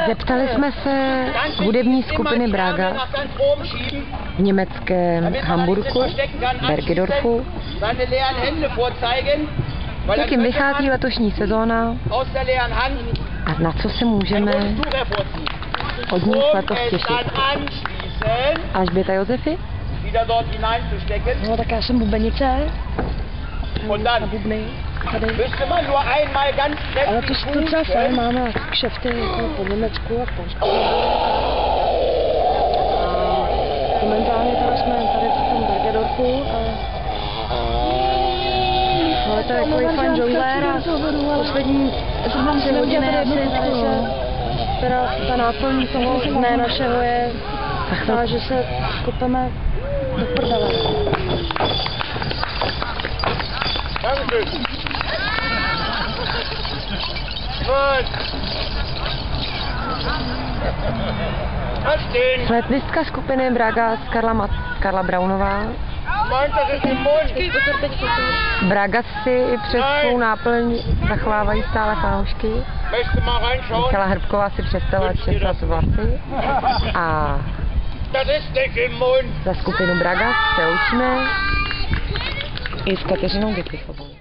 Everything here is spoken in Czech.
Zeptali jsme se hudební skupiny Bragas v německém Hamburku, Bergedorfu, jak jim vychází letošní sezóna a na co se můžeme od nich letos těšit. Alžběta Josefy? No tak já jsem bubenice. Na bubny. Tady. Ale to je docela fajn, máme kšefty jako po Německu a v Polsku. A momentálně teda jsme tady v tom Bergedorfu ale to je jako fajn žonglér a poslední 3 hodiny asi tady se teda ta náplň toho dne našeho je taková, že se kopeme do prdele. Sletnistka skupiny Bragas Karla Braunová. Bragas si přes svou náplň zachovávají stále fanoušky. Michala Hrbková si přestala česat vlasy. A za skupinu Bragas se loučíme i s Kateřinou Gepisovou.